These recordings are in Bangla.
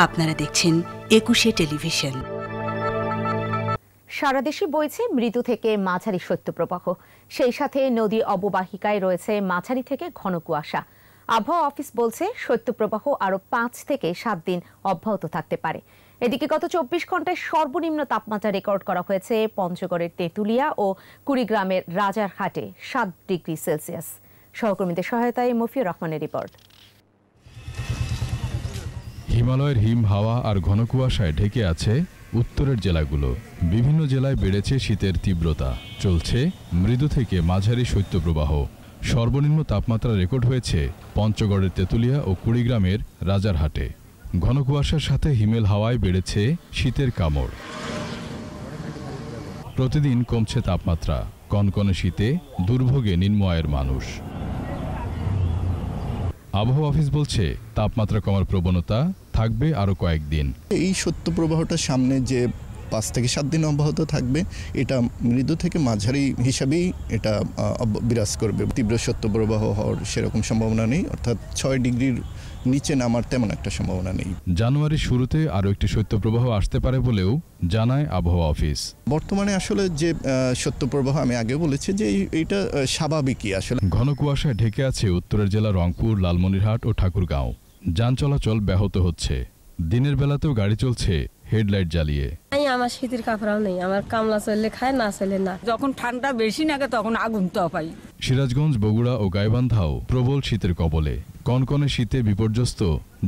আপনারা দেখছেন ২১শে টেলিভিশন। সারা দেশে বইছে মৃদু থেকে মাঝারি শৈত্যপ্রবাহ, সেই সাথে নদী অববাহিকায় রয়েছে মাঝারি থেকে ঘন কুয়াশা। আবহাওয়া অফিস বলছে শৈত্যপ্রবাহ আরও ৫ থেকে ৭ দিন অব্যাহত থাকতে পারে। এদিকে গত ২৪ ঘন্টায় সর্বনিম্ন তাপমাত্রা রেকর্ড করা হয়েছে পঞ্চগড়ের তেঁতুলিয়া ও কুড়িগ্রামের রাজারহাটে ৭ ডিগ্রি সেলসিয়াস। সহকর্মীদের সহায়তায় মফিউর রহমানের রিপোর্ট। হিমালয়ের হিম হাওয়া আর ঘন কুয়াশায় ঢেকে আছে উত্তরের জেলাগুলো। বিভিন্ন জেলায় বেড়েছে শীতের তীব্রতা, চলছে মৃদু থেকে মাঝারি শৈত্যপ্রবাহ। সর্বনিম্ন তাপমাত্রা রেকর্ড হয়েছে পঞ্চগড়ের তেঁতুলিয়া ও কুড়িগ্রামের রাজারহাটে। ঘন কুয়াশার সাথে হিমেল হাওয়ায় বেড়েছে শীতের কামড়। প্রতিদিন কমছে তাপমাত্রা, কনকনে শীতে দুর্ভোগে নিম্ন আয়ের মানুষ। আবহাওয়া অফিস বলছে তাপমাত্রা কমার প্রবণতা থাকবে আরও কয়েকদিন। এই শৈত্যপ্রবাহটা সামনে যে ৫ থেকে ৭ দিন অব্যাহত থাকবে, এটা মৃদু থেকে মাঝারি হিসাবেই এটা বিরাজ করবে। তীব্র শৈত্যপ্রবাহ হওয়ার সেরকম সম্ভাবনা নেই, অর্থাৎ ৬ ডিগ্রির নিচে নামার তেমন একটা সম্ভাবনা নেই। জানুয়ারির শুরুতে আরও একটি শৈত্যপ্রবাহ আসতে পারে বলেও জানায় আবহাওয়া অফিস। বর্তমানে আসলে যে শৈত্যপ্রবাহ আমি আগে বলেছি যে এইটা স্বাভাবিকই। আসলে ঘন কুয়াশায় ঢেকে আছে উত্তরের জেলা রংপুর, লালমনিরহাট ও ঠাকুরগাঁও। যান চলাচল ব্যাহত হচ্ছে। দিনের বেলাতেও গাড়ি চলছে হেডলাইট জ্বালিয়ে। আমার শীতের কাপড়াও নেই, আমার কামলা চললে খায়, না চলে না। যখন ঠান্ডা বেশি নাগে তখন আগুন তো পাই। সিরাজগঞ্জ, বগুড়া ও গাইবান্ধাও প্রবল শীতের কবলে। কনকনে শীতে বিপর্যস্ত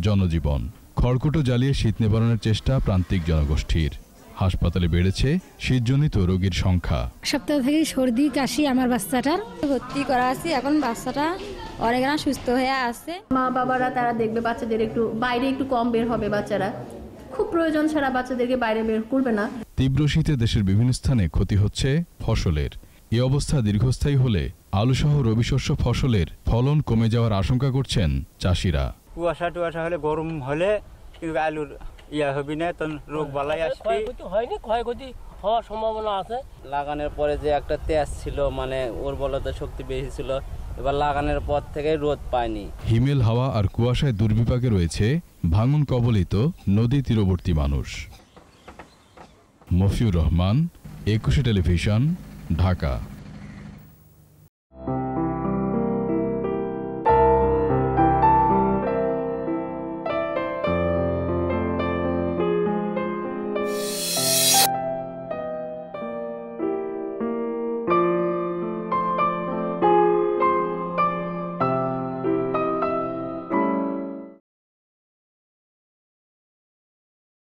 জনজীবন। খড়কুটো জ্বালিয়ে শীত নিবারণের চেষ্টা প্রান্তিক জনগোষ্ঠীর। হাসপাতালে বেড়েছে শীতজনিত রোগীর সংখ্যা। সপ্তাহ থেকে সর্দি কাশি আমার বাচ্চাটার ভর্তি করা আছে, এখন বাচ্চাটা অনেকটা সুস্থ হয়ে আছে। মা বাবারা তারা দেখবে বাচ্চাদের একটু বাইরে একটু কম বের হবে, বাচ্চারা খুব প্রয়োজন ছাড়া বাচ্চাদেরকে বাইরে বের করবে না। তীব্র শীতে দেশের বিভিন্ন স্থানে ক্ষতি হচ্ছে ফসলের। এই অবস্থা দীর্ঘস্থায়ী হলে আলুসহ রবি শস্য ফসলের ফলন কমে যাওয়ার আশঙ্কা করছেন চাষিরা। কুয়াশা টুয়াশা হলে, গরম হলে আলুর হবে না, তখন রোগ বালাই আসবে। হয়নি, ক্ষয়ক্ষতি হওয়ার সম্ভাবনা আছে। লাগানোর পরে যে একটা তেজ ছিল, মানে উর্বরতা শক্তি বেশি ছিল, এবার লাগানোর পর থেকে রোদ পায়নি। হিমেল হাওয়া আর কুয়াশায় দুর্বিপাকে রয়েছে ভাঙন কবলিত নদী তীরবর্তী মানুষ। মফিউর রহমান, ২১শে টেলিভিশন, ঢাকা।